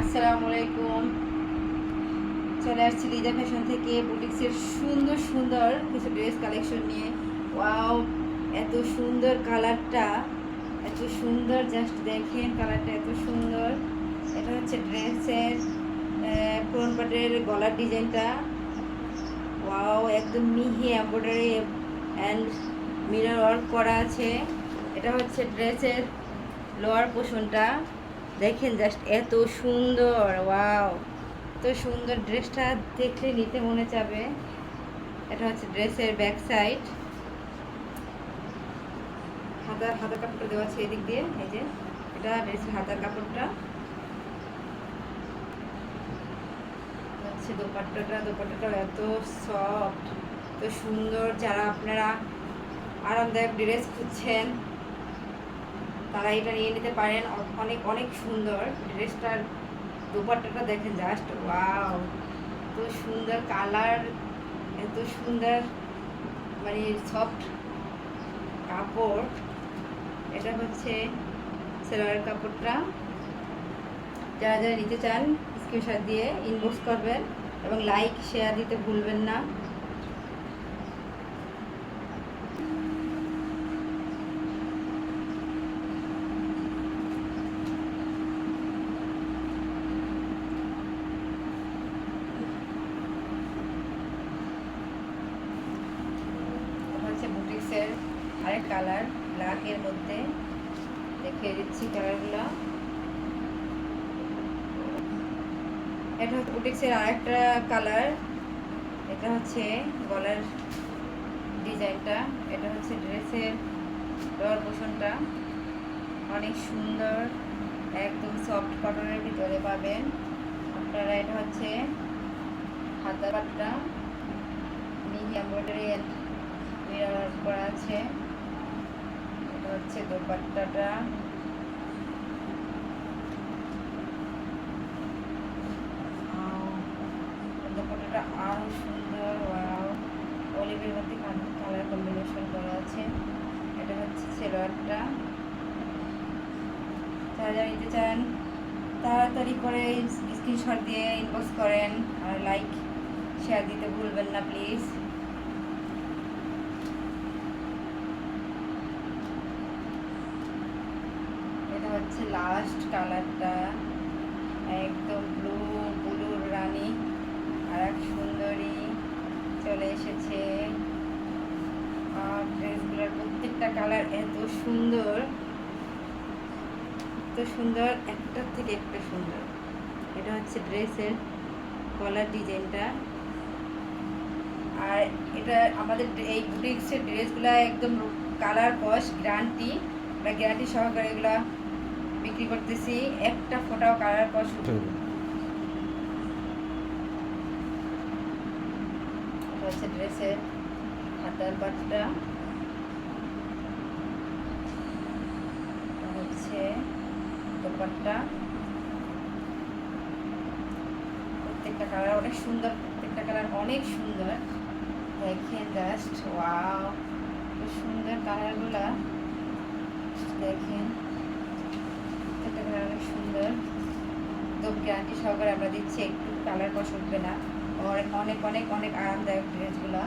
আসসালামু আলাইকুম। চলে আসছি লিজা ফ্যাশন থেকে বুটিক্সের সুন্দর সুন্দর কিছু ড্রেস কালেকশন নিয়ে। ওয়াও, এত সুন্দর কালারটা, এত সুন্দর, জাস্ট দেখেন কালারটা এত সুন্দর। এটা হচ্ছে ড্রেসের ফ্রন্ট পার্টের গলার ডিজাইনটা। ওয়াও, একদম মিহি এমব্রয়ডারি অ্যান্ড মিরর ওয়ার্ক করা আছে। এটা হচ্ছে ড্রেসের লোয়ার পোর্শনটা। দেখেন জাস্ট এত সুন্দর। ওয়াও, এত সুন্দর, ড্রেসটা দেখলে নিতে মনে চাবে। এটা হচ্ছে ড্রেসের ব্যাক সাইড। হাতার কাপড়টা দেওয়া আছে এদিক দিয়ে, এই যে এটা ড্রেসের হাতার কাপড়টা। হচ্ছে দোপাট্টাটাও এত সফট, এত সুন্দর। যারা আপনারা আরামদায়ক ড্রেস খুঁজছেন তারা এটা নিয়ে নিতে পারেন। অনেক অনেক সুন্দর ড্রেসটার দোপাট্টাটা দেখেন জাস্ট ওয়াও, এত সুন্দর কালার, এত সুন্দর, মানে সফট কাপড়। এটা হচ্ছে সেলোয়ার কাপড়টা। যারা যারা নিতে চান স্ক্রিনশট দিয়ে ইনবক্স করবেন এবং লাইক শেয়ার দিতে ভুলবেন না। হচ্ছে বুটিক্সের আরেক কালার, ব্ল্যাকের মধ্যে দেখিয়ে দিচ্ছি কালারগুলো। এটা হচ্ছে বুটিক্সের আরেকটা কালার। এটা হচ্ছে গলার ডিজাইনটা। এটা হচ্ছে ড্রেসের লোয়ার পোর্শনটা। অনেক সুন্দর, একদম সফট কটনের ভিতরে পাবেন আপনারা। এটা হচ্ছে হাতার পাটটা, মিহি এমব্রয়ডারি মিরর করা আছে। এটা হচ্ছে দোপাট্টাটা। দোপাট্টাটা আরো সুন্দর। ওয়াও, অলিভের মধ্যে কালার কম্বিনেশন করা আছে। এটা হচ্ছে সেলোয়ারটা। যারা যারা নিতে চান তাড়াতাড়ি করে স্ক্রিনশট দিয়ে ইনবক্স করেন আর লাইক শেয়ার দিতে ভুলবেন না প্লিজ। এটা হচ্ছে লাস্ট কালারটা, একদম ব্লুর রানী। আর এক সুন্দরী চলে এসেছে। আর ড্রেসগুলোর প্রত্যেকটা কালার এত সুন্দর, এত সুন্দর, একটার থেকে একটা সুন্দর। এটা হচ্ছে ড্রেসের গলার ডিজাইনটা। আর এটা আমাদের এই বুটিক্সের ড্রেসগুলো একদম কালার কস গ্যারান্টি বা গ্যারান্টি সহকারে এগুলো বিক্রি করতেছি। একটা ফোটাও কালার কস। এটা হচ্ছে ড্রেসের হাতার পাটটা। হচ্ছে দোপাট্টা। প্রত্যেকটা কালার অনেক সুন্দর, প্রত্যেকটা কালার অনেক সুন্দর। দেখেন জাস্ট ওয়াও, খুব সুন্দর কালারগুলা। দেখেন প্রত্যেকটা কালার অনেক সুন্দর। একদম গ্যারান্টি সহকারে আমরা দিচ্ছি, একটু কালার কস উঠবে না। অনেক অনেক অনেক অনেক আরামদায়ক ড্রেসগুলা।